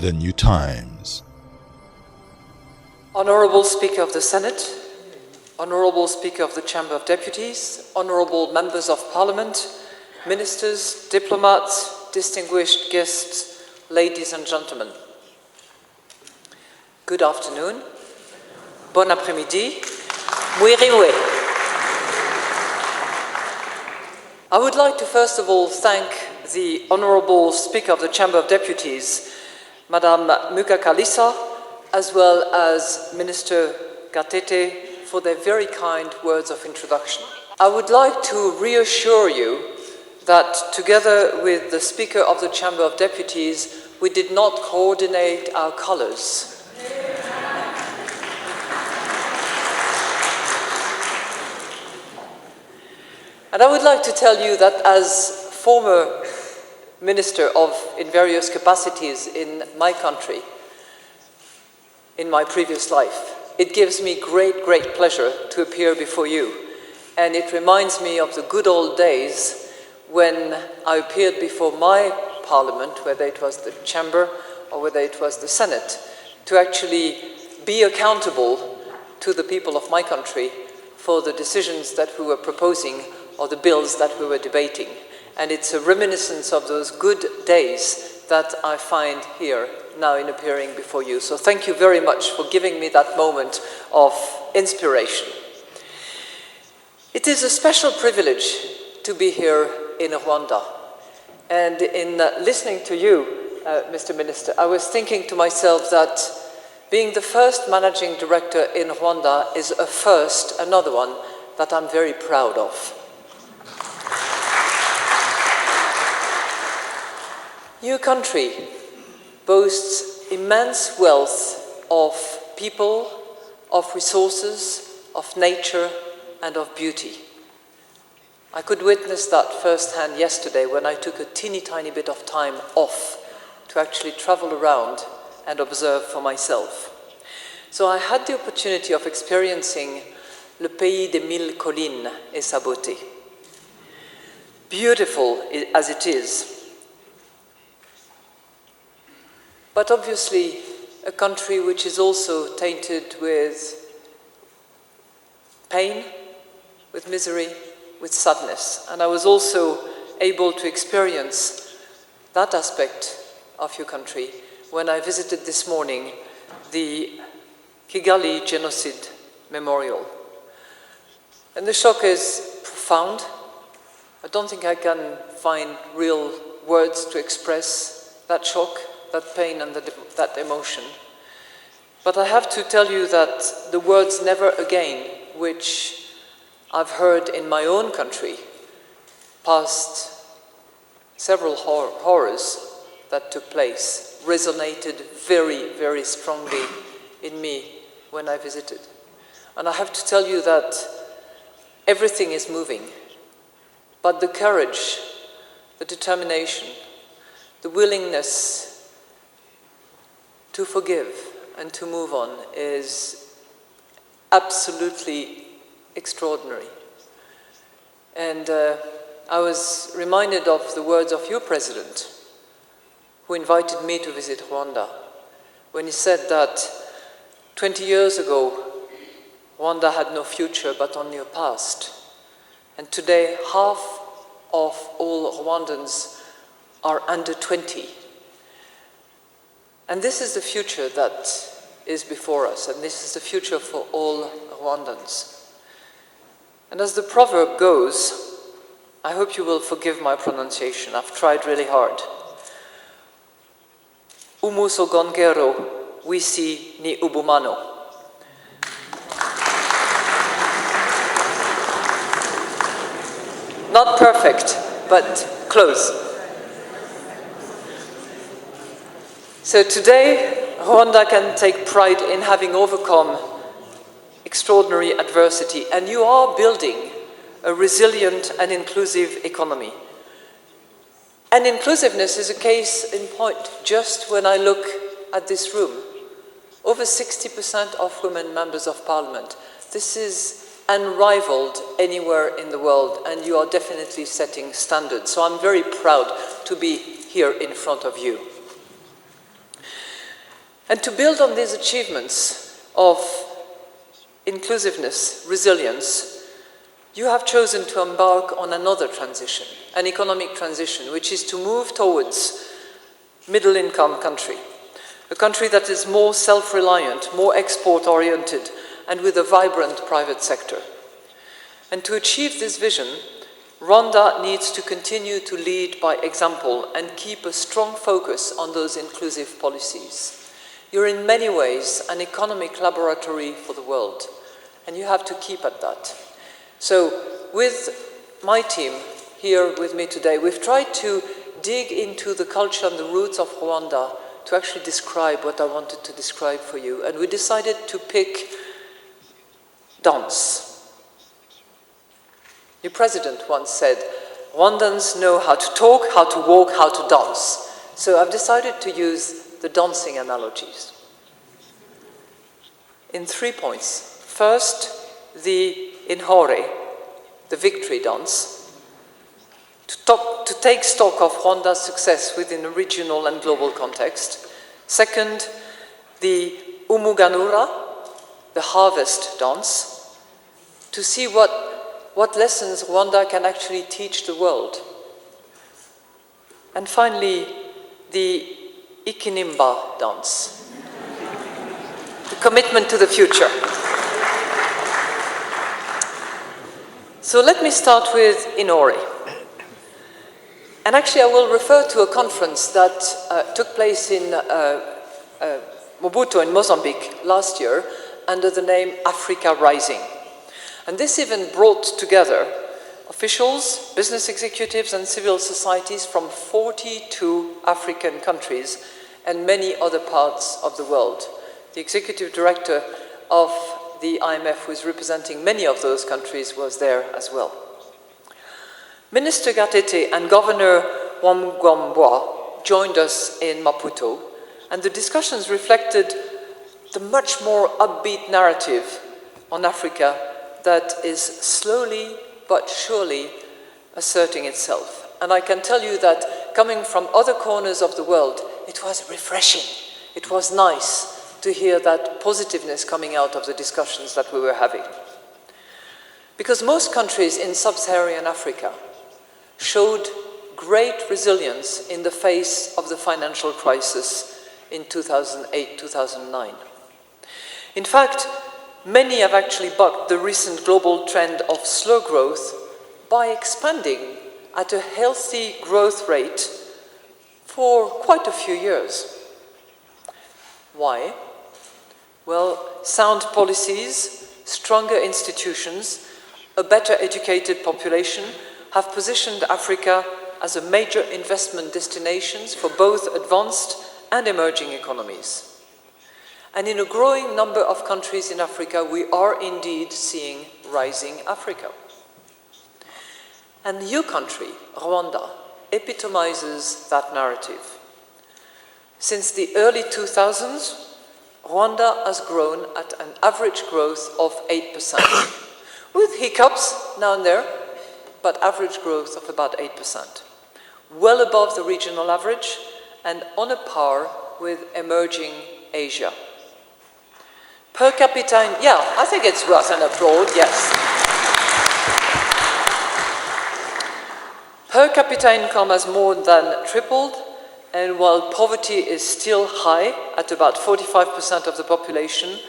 The New Times. Honorable Speaker of the Senate, Honorable Speaker of the Chamber of Deputies, Honorable Members of Parliament, Ministers, diplomats, distinguished guests, ladies and gentlemen. Good afternoon. Bon après-midi. Mwiriwe. I would like to first of all thank the Honorable Speaker of the Chamber of Deputies, Madame Mukakalisa, as well as Minister Gatete, for their very kind words of introduction. I would like to reassure you that together with the Speaker of the Chamber of Deputies, we did not coordinate our colors. And I would like to tell you that as former minister in various capacities in my country, in my previous life, it gives me great, great pleasure to appear before you. And it reminds me of the good old days when I appeared before my parliament, whether it was the chamber or whether it was the Senate, to actually be accountable to the people of my country for the decisions that we were proposing or the bills that we were debating. And it's a reminiscence of those good days that I find here now in appearing before you. So thank you very much for giving me that moment of inspiration. It is a special privilege to be here in Rwanda. And in listening to you, Mr. Minister, I was thinking to myself that being the first managing director in Rwanda is a first, another one that I'm very proud of. Your country boasts immense wealth of people, of resources, of nature, and of beauty. I could witness that firsthand yesterday when I took a teeny tiny bit of time off to actually travel around and observe for myself. So I had the opportunity of experiencing le pays des mille collines et sa beauté. Beautiful as it is, but obviously a country which is also tainted with pain, with misery, with sadness. And I was also able to experience that aspect of your country when I visited this morning the Kigali Genocide Memorial. And the shock is profound. I don't think I can find real words to express that shock, that pain and that emotion. But I have to tell you that the words "never again," which I've heard in my own country past several horrors that took place, resonated very, very strongly in me when I visited. And I have to tell you that everything is moving, but the courage, the determination, the willingness to forgive and to move on is absolutely extraordinary. And I was reminded of the words of your president, who invited me to visit Rwanda, when he said that 20 years ago, Rwanda had no future but only a past. And today, half of all Rwandans are under 20. And this is the future that is before us, and this is the future for all Rwandans. And as the proverb goes, I hope you will forgive my pronunciation. I've tried really hard. Umuso gongero wisi ni ubumano. Not perfect, but close. So today, Rwanda can take pride in having overcome extraordinary adversity, and you are building a resilient and inclusive economy. And inclusiveness is a case in point. Just when I look at this room, over 60% of women members of parliament. This is unrivaled anywhere in the world, and you are definitely setting standards. So I'm very proud to be here in front of you. And to build on these achievements of inclusiveness, resilience, you have chosen to embark on another transition, an economic transition, which is to move towards middle-income country, a country that is more self-reliant, more export-oriented, and with a vibrant private sector. And to achieve this vision, Rwanda needs to continue to lead by example and keep a strong focus on those inclusive policies. You're in many ways an economic laboratory for the world, and you have to keep at that. So with my team here with me today, we've tried to dig into the culture and the roots of Rwanda to actually describe what I wanted to describe for you. And we decided to pick dance. Your president once said, Rwandans know how to talk, how to walk, how to dance. So I've decided to use the dancing analogies in 3 points. First, the Inhore, the victory dance, to take stock of Rwanda's success within a regional and global context. Second, the Umuganura, the harvest dance, to see what lessons Rwanda can actually teach the world. And finally, the Ikinimba dance, the commitment to the future. So let me start with Inori. And actually I will refer to a conference that took place in Mobutu in Mozambique last year under the name Africa Rising. And this event brought together officials, business executives and civil societies from 42 African countries and many other parts of the world. The executive director of the IMF, who is representing many of those countries, was there as well. Minister Gatete and Governor Wamgwambwa joined us in Maputo, and the discussions reflected the much more upbeat narrative on Africa that is slowly but surely asserting itself. And I can tell you that coming from other corners of the world, it was refreshing. It was nice to hear that positiveness coming out of the discussions that we were having. Because most countries in sub-Saharan Africa showed great resilience in the face of the financial crisis in 2008-2009. In fact, many have actually bucked the recent global trend of slow growth by expanding at a healthy growth rate for quite a few years. Why? Well, sound policies, stronger institutions, a better educated population have positioned Africa as a major investment destination for both advanced and emerging economies. And in a growing number of countries in Africa, we are indeed seeing rising Africa. And your country, Rwanda, epitomizes that narrative. Since the early 2000s, Rwanda has grown at an average growth of 8%, with hiccups now and there, but average growth of about 8%, well above the regional average and on a par with emerging Asia. Per capita, yeah, I think it's worth an applaud, yes. Per capita income has more than tripled, and while poverty is still high, at about 45% of the population,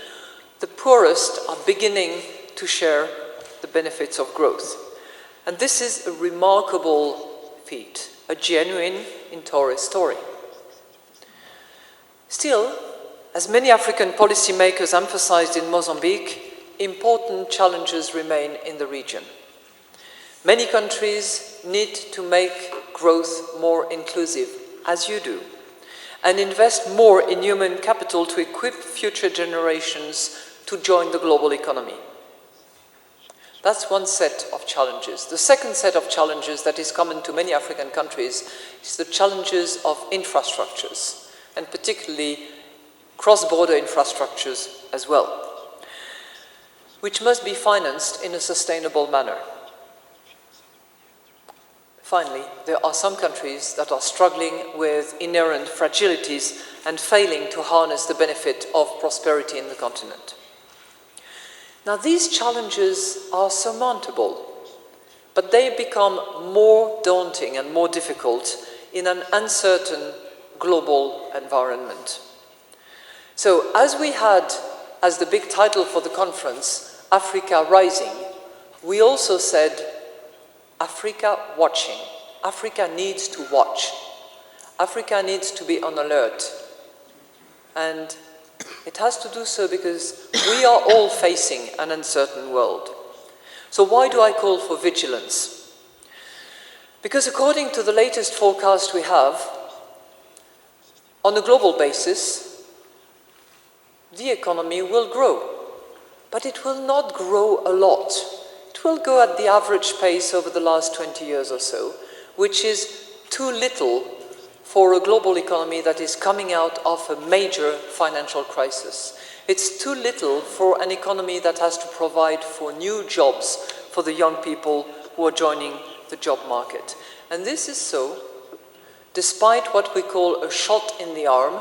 the poorest are beginning to share the benefits of growth. And this is a remarkable feat, a genuine Intore story. Still, as many African policymakers emphasized in Mozambique, important challenges remain in the region. Many countries need to make growth more inclusive, as you do, and invest more in human capital to equip future generations to join the global economy. That's one set of challenges. The second set of challenges that is common to many African countries is the challenges of infrastructures, and particularly cross-border infrastructures as well, which must be financed in a sustainable manner. Finally, there are some countries that are struggling with inherent fragilities and failing to harness the benefit of prosperity in the continent. Now, these challenges are surmountable, but they become more daunting and more difficult in an uncertain global environment. So, as we had as the big title for the conference, Africa Rising, we also said, Africa watching. Africa needs to watch. Africa needs to be on alert. And it has to do so because we are all facing an uncertain world. So why do I call for vigilance? Because according to the latest forecast we have, on a global basis, the economy will grow. But it will not grow a lot. It will go at the average pace over the last 20 years or so, which is too little for a global economy that is coming out of a major financial crisis. It's too little for an economy that has to provide for new jobs for the young people who are joining the job market. And this is so despite what we call a shot in the arm,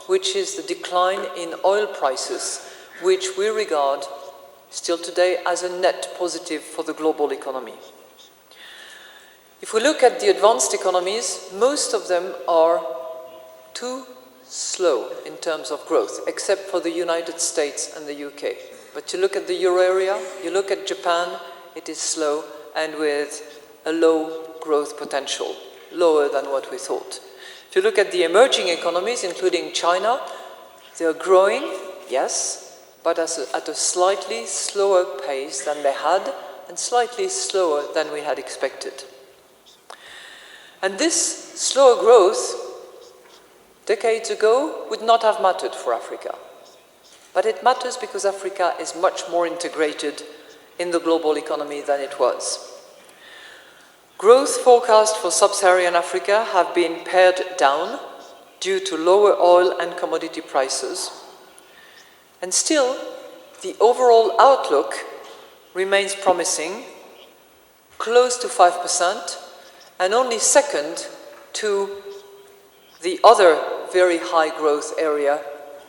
which is the decline in oil prices, which we regard still today as a net positive for the global economy. If we look at the advanced economies, most of them are too slow in terms of growth, except for the United States and the UK. But you look at the euro area, you look at Japan, it is slow and with a low growth potential, lower than what we thought. If you look at the emerging economies, including China, they are growing, yes, but at a slightly slower pace than they had and slightly slower than we had expected. And this slower growth, decades ago, would not have mattered for Africa. But it matters because Africa is much more integrated in the global economy than it was. Growth forecasts for sub-Saharan Africa have been pared down due to lower oil and commodity prices. And still, the overall outlook remains promising, close to 5%, and only second to the other very high growth area,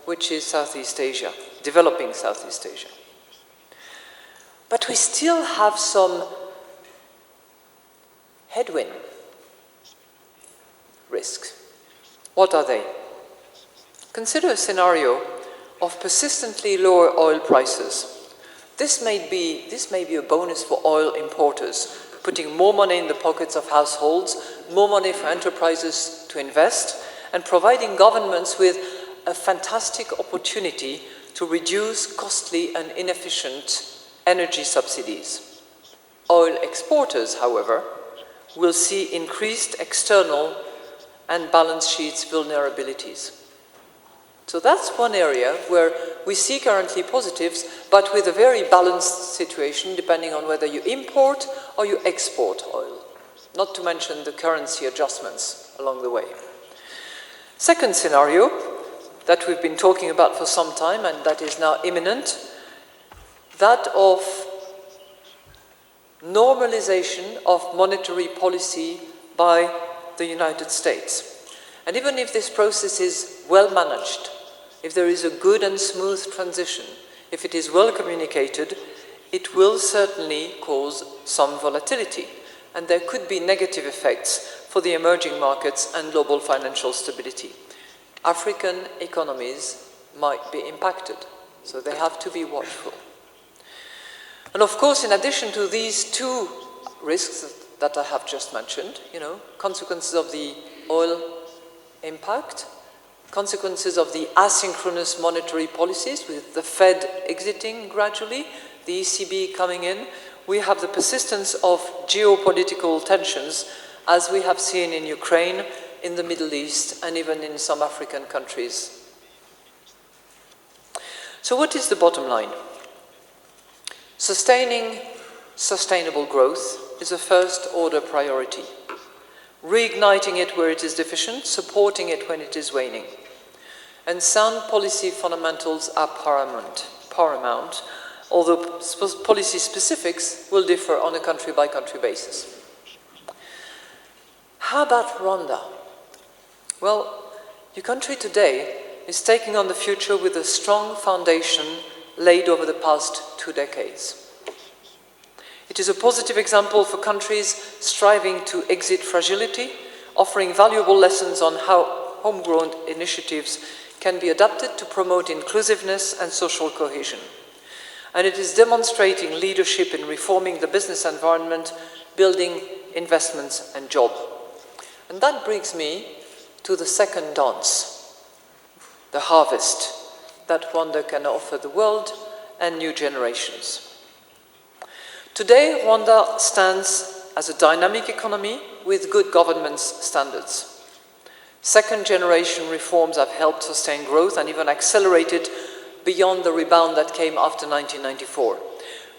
which is Southeast Asia, developing Southeast Asia. But we still have some headwind risks. What are they? Consider a scenario of persistently lower oil prices. This may be a bonus for oil importers, putting more money in the pockets of households, more money for enterprises to invest, and providing governments with a fantastic opportunity to reduce costly and inefficient energy subsidies. Oil exporters, however, will see increased external and balance sheets vulnerabilities. So that's one area where we see currently positives, but with a very balanced situation depending on whether you import or you export oil, not to mention the currency adjustments along the way. Second scenario that we've been talking about for some time and that is now imminent, that of normalization of monetary policy by the United States. And even if this process is well managed, if there is a good and smooth transition, if it is well communicated, it will certainly cause some volatility, and there could be negative effects for the emerging markets and global financial stability. African economies might be impacted, so they have to be watchful. And of course, in addition to these two risks that I have just mentioned, consequences of the oil impact, consequences of the asynchronous monetary policies with the Fed exiting gradually, the ECB coming in, we have the persistence of geopolitical tensions as we have seen in Ukraine, in the Middle East, and even in some African countries. So what is the bottom line? Sustaining sustainable growth is a first-order priority. Reigniting it where it is deficient, supporting it when it is waning. And sound policy fundamentals are paramount, although policy specifics will differ on a country-by-country basis. How about Rwanda? Well, your country today is taking on the future with a strong foundation laid over the past 2 decades. It is a positive example for countries striving to exit fragility, offering valuable lessons on how homegrown initiatives can be adapted to promote inclusiveness and social cohesion. And it is demonstrating leadership in reforming the business environment, building investments and jobs. And that brings me to the second dance, the harvest that Rwanda can offer the world and new generations. Today, Rwanda stands as a dynamic economy with good governance standards. Second-generation reforms have helped sustain growth and even accelerated beyond the rebound that came after 1994.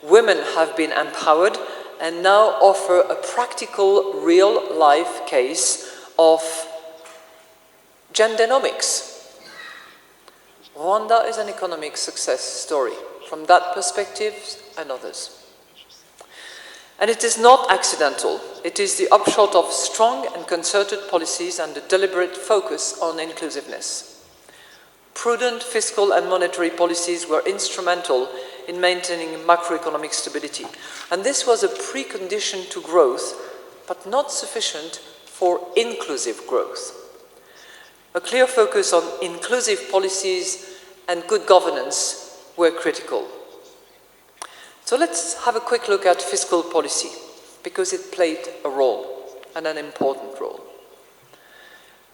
Women have been empowered and now offer a practical, real-life case of gendernomics. Rwanda is an economic success story from that perspective and others. And it is not accidental. It is the upshot of strong and concerted policies and a deliberate focus on inclusiveness. Prudent fiscal and monetary policies were instrumental in maintaining macroeconomic stability. And this was a precondition to growth, but not sufficient for inclusive growth. A clear focus on inclusive policies and good governance were critical. So let's have a quick look at fiscal policy, because it played a role, and an important role.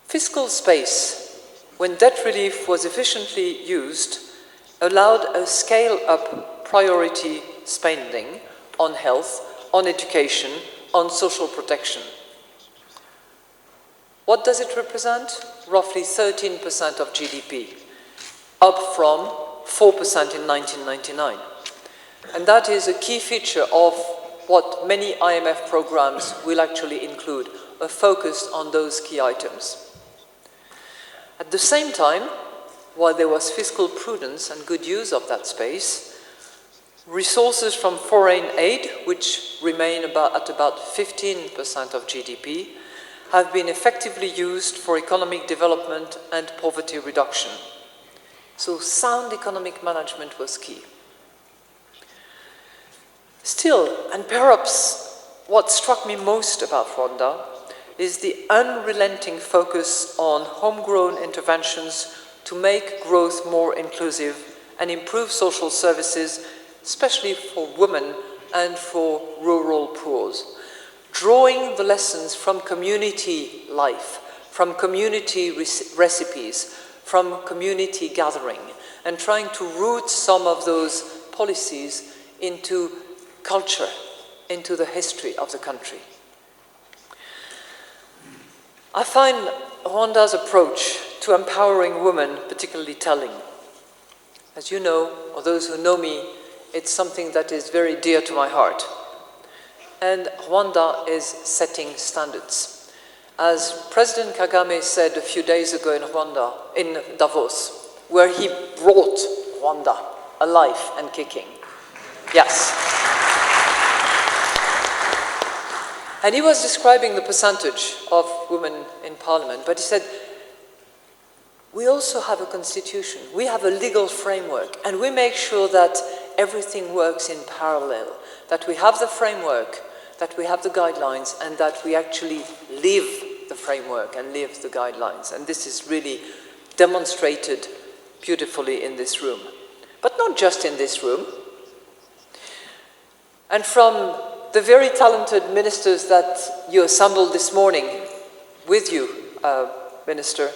Fiscal space, when debt relief was efficiently used, allowed a scale-up priority spending on health, on education, on social protection. What does it represent? Roughly 13% of GDP, up from 4% in 1999. And that is a key feature of what many IMF programs will actually include, a focus on those key items. At the same time, while there was fiscal prudence and good use of that space, resources from foreign aid, which remain at about 15% of GDP, have been effectively used for economic development and poverty reduction. So sound economic management was key. Still, and perhaps what struck me most about Rwanda is the unrelenting focus on homegrown interventions to make growth more inclusive and improve social services, especially for women and for rural poor, drawing the lessons from community life, from community recipes, from community gathering, and trying to root some of those policies into culture, into the history of the country. I find Rwanda's approach to empowering women particularly telling. As you know, or those who know me, it's something that is very dear to my heart. And Rwanda is setting standards. As President Kagame said a few days ago in Rwanda, in Davos, where he brought Rwanda alive and kicking. Yes. And he was describing the percentage of women in parliament, but he said, we also have a constitution, we have a legal framework, and we make sure that everything works in parallel, that we have the framework, that we have the guidelines, and that we actually live the framework and live the guidelines. And this is really demonstrated beautifully in this room. But not just in this room. And from the very talented ministers that you assembled this morning with you, Minister,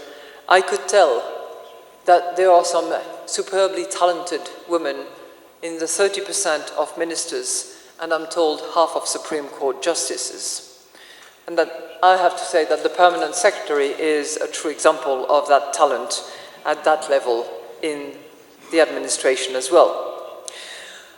I could tell that there are some superbly talented women in the 30% of ministers, and I'm told half of Supreme Court justices. And that I have to say that the Permanent Secretary is a true example of that talent at that level in the administration as well.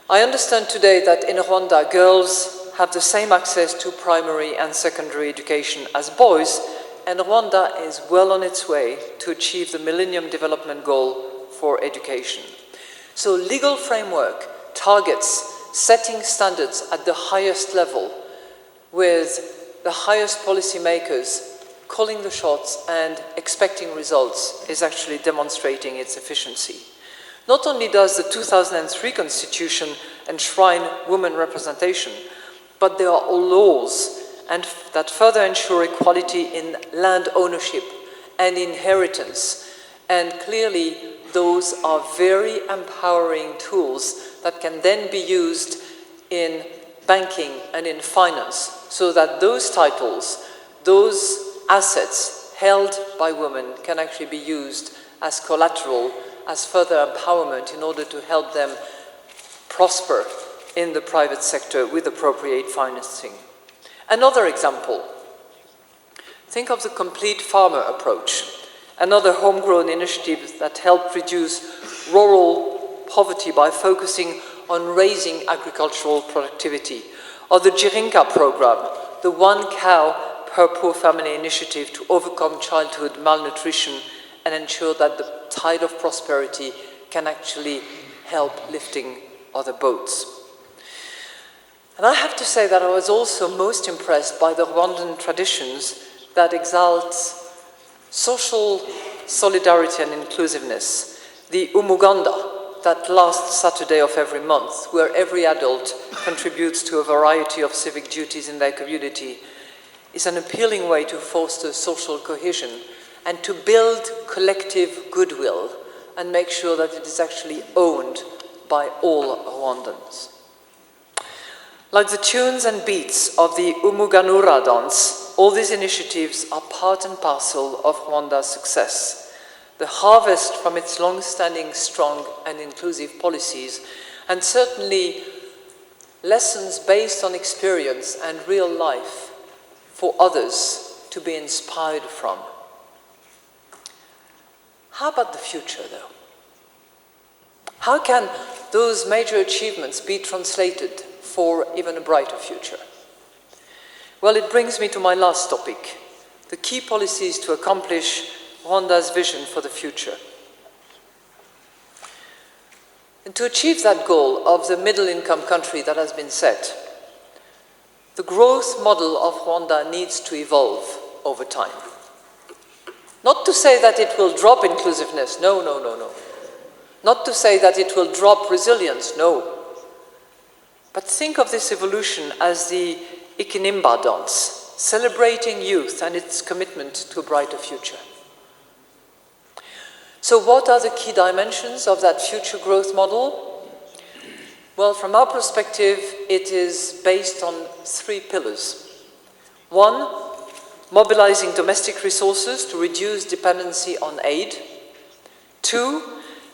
I understand today that in Rwanda, girls have the same access to primary and secondary education as boys, and Rwanda is well on its way to achieve the Millennium Development Goal for education. So legal framework targets setting standards at the highest level with the highest policymakers calling the shots and expecting results is actually demonstrating its efficiency. Not only does the 2003 Constitution enshrine women representation, but there are laws that further ensure equality in land ownership and inheritance. And clearly, those are very empowering tools that can then be used in banking and in finance, so that those titles, those assets held by women can actually be used as collateral, as further empowerment in order to help them prosper in the private sector with appropriate financing. Another example, think of the complete farmer approach, another homegrown initiative that helped reduce rural poverty by focusing on raising agricultural productivity, or the Jirinka program, the one cow per poor family initiative to overcome childhood malnutrition and ensure that the tide of prosperity can actually help lifting other boats. And I have to say that I was also most impressed by the Rwandan traditions that exalt social solidarity and inclusiveness. The Umuganda, that last Saturday of every month, where every adult contributes to a variety of civic duties in their community, is an appealing way to foster social cohesion and to build collective goodwill and make sure that it is actually owned by all Rwandans. Like the tunes and beats of the Umuganura dance, all these initiatives are part and parcel of Rwanda's success. The harvest from its long-standing, strong and inclusive policies, and certainly lessons based on experience and real life for others to be inspired from. How about the future, though? How can those major achievements be translated for even a brighter future? Well, it brings me to my last topic, the key policies to accomplish Rwanda's vision for the future. And to achieve that goal of the middle-income country that has been set, the growth model of Rwanda needs to evolve over time. Not to say that it will drop inclusiveness, no. Not to say that it will drop resilience, no. But think of this evolution as the Ikinimba dance, celebrating youth and its commitment to a brighter future. So what are the key dimensions of that future growth model? Well, from our perspective, it is based on 3 pillars. 1, mobilizing domestic resources to reduce dependency on aid. 2,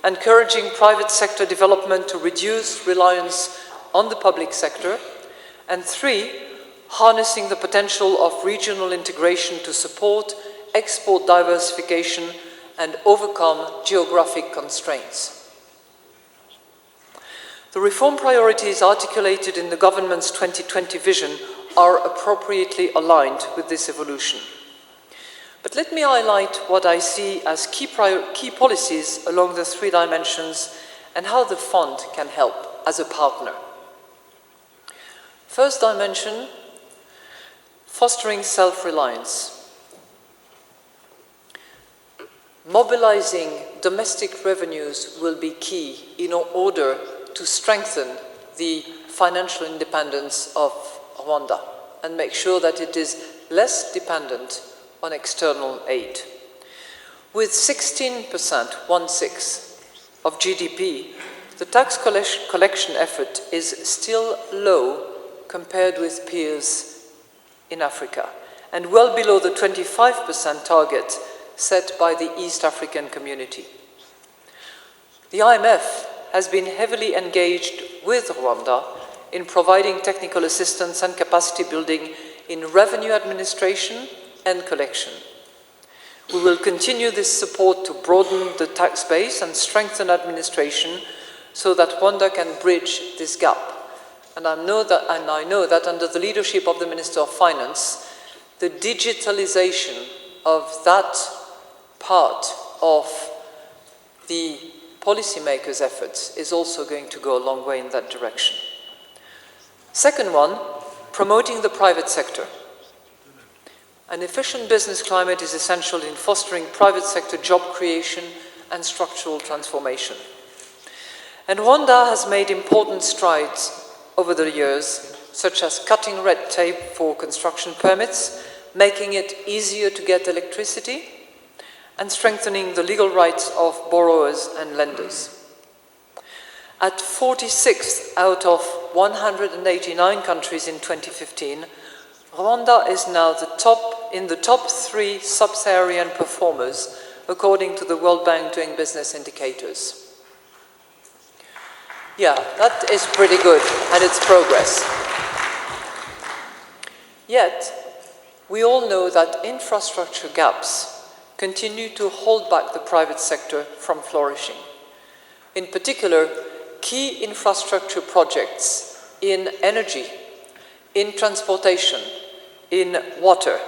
encouraging private sector development to reduce reliance on the public sector. And 3, harnessing the potential of regional integration to support export diversification and overcome geographic constraints. The reform priorities articulated in the government's 2020 vision are appropriately aligned with this evolution. But let me highlight what I see as key policies along the 3 dimensions and how the fund can help as a partner. First dimension, fostering self-reliance. Mobilizing domestic revenues will be key in order to strengthen the financial independence of Rwanda and make sure that it is less dependent on external aid. With 16%, 1/6 of GDP, the tax collection effort is still low compared with peers in Africa and well below the 25% target set by the East African community. The IMF has been heavily engaged with Rwanda in providing technical assistance and capacity building in revenue administration and collection. We will continue this support to broaden the tax base and strengthen administration so that Rwanda can bridge this gap. And I know that under the leadership of the Minister of Finance, the digitalization of that part of the policymakers' efforts is also going to go a long way in that direction. Second one, promoting the private sector. An efficient business climate is essential in fostering private sector job creation and structural transformation. And Rwanda has made important strides over the years, such as cutting red tape for construction permits, making it easier to get electricity, and strengthening the legal rights of borrowers and lenders. At 46 out of 189 countries in 2015, Rwanda is now in the top 3 sub-Saharan performers according to the World Bank Doing Business indicators. Yeah, that is pretty good, and it's progress. Yet, we all know that infrastructure gaps continue to hold back the private sector from flourishing. In particular, key infrastructure projects in energy, in transportation, in water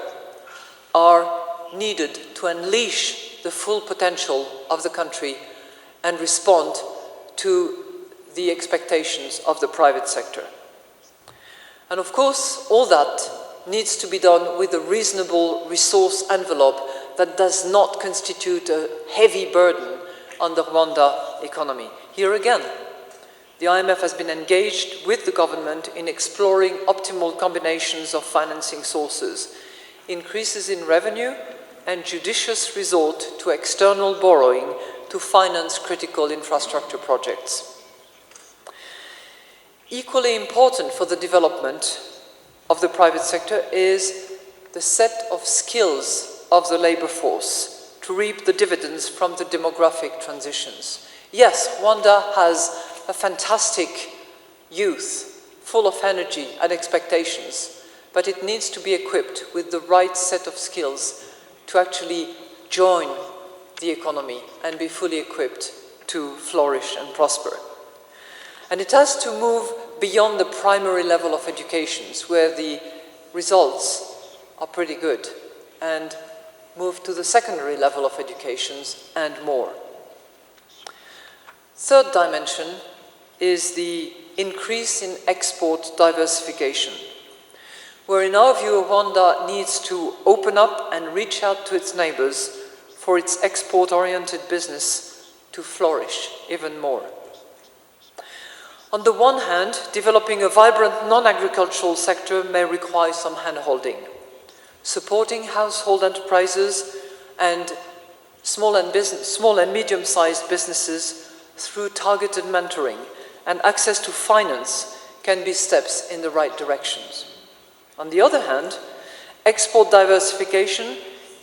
are needed to unleash the full potential of the country and respond to the expectations of the private sector. And of course, all that needs to be done with a reasonable resource envelope that does not constitute a heavy burden on the Rwanda economy. Here again, the IMF has been engaged with the government in exploring optimal combinations of financing sources, increases in revenue, and judicious resort to external borrowing to finance critical infrastructure projects. Equally important for the development of the private sector is the set of skills of the labor force to reap the dividends from the demographic transitions. Yes, Wanda has a fantastic youth, full of energy and expectations, but it needs to be equipped with the right set of skills to actually join the economy and be fully equipped to flourish and prosper. And it has to move beyond the primary level of educations, where the results are pretty good, and move to the secondary level of educations and more. Third dimension is the increase in export diversification, where in our view Rwanda needs to open up and reach out to its neighbors for its export-oriented business to flourish even more. On the one hand, developing a vibrant non-agricultural sector may require some hand-holding. Supporting household enterprises and small and medium-sized businesses through targeted mentoring and access to finance can be steps in the right directions. On the other hand, export diversification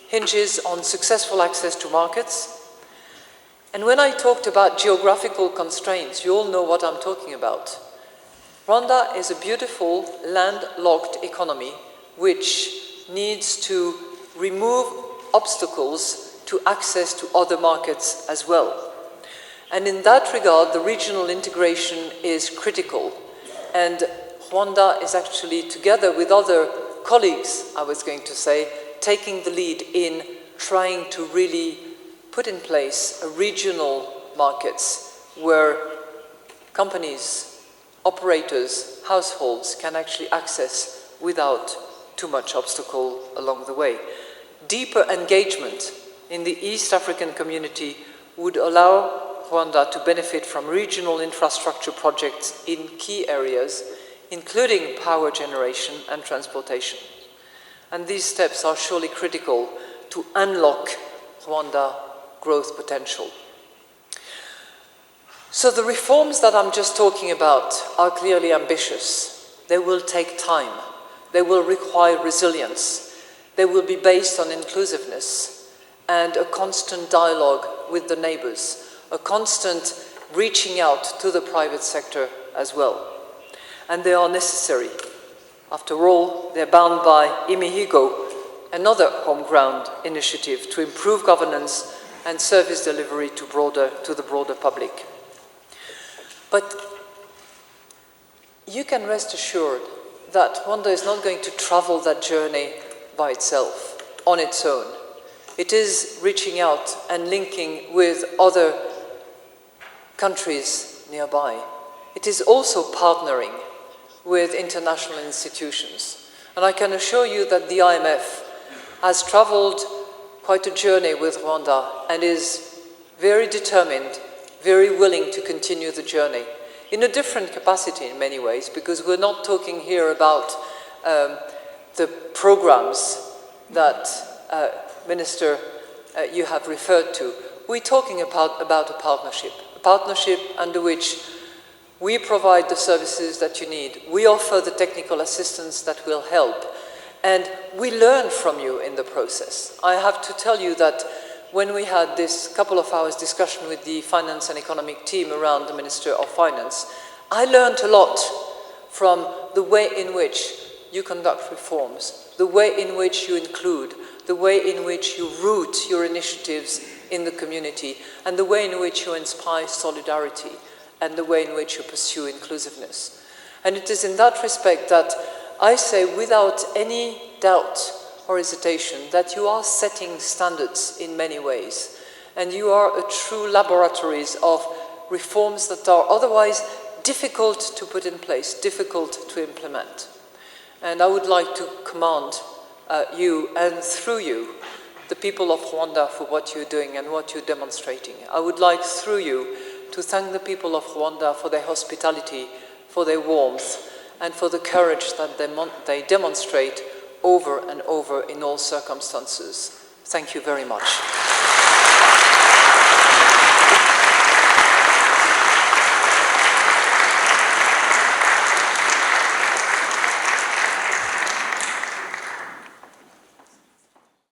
hinges on successful access to markets. And when I talked about geographical constraints, you all know what I'm talking about. Rwanda is a beautiful landlocked economy which needs to remove obstacles to access to other markets as well. And in that regard, the regional integration is critical. And Rwanda is actually, together with other colleagues, I was going to say, taking the lead in trying to really put in place a regional markets where companies, operators, households can actually access without too much obstacle along the way. Deeper engagement in the East African community would allow Rwanda to benefit from regional infrastructure projects in key areas, including power generation and transportation. And these steps are surely critical to unlock Rwanda growth potential. So the reforms that I'm just talking about are clearly ambitious. They will take time. They will require resilience. They will be based on inclusiveness and a constant dialogue with the neighbors, a constant reaching out to the private sector as well. And they are necessary. After all, they're bound by Imihigo, another home-ground initiative to improve governance and service delivery to the broader public. But you can rest assured that Rwanda is not going to travel that journey by itself, on its own. It is reaching out and linking with other countries nearby. It is also partnering with international institutions. And I can assure you that the IMF has traveled quite a journey with Rwanda and is very determined, very willing to continue the journey in a different capacity in many ways, because we're not talking here about the programs that, Minister, you have referred to. We're talking about a partnership under which we provide the services that you need, we offer the technical assistance that will help, and we learn from you in the process. I have to tell you that when we had this couple of hours discussion with the finance and economic team around the Minister of Finance, I learned a lot from the way in which you conduct reforms, the way in which you include, the way in which you root your initiatives in the community, and the way in which you inspire solidarity, and the way in which you pursue inclusiveness. And it is in that respect that I say, without any doubt or hesitation, that you are setting standards in many ways, and you are a true laboratories of reforms that are otherwise difficult to put in place, difficult to implement. And I would like to commend you, and through you, the people of Rwanda for what you're doing and what you're demonstrating. I would like, through you, to thank the people of Rwanda for their hospitality, for their warmth, and for the courage that they demonstrate over and over in all circumstances. Thank you very much.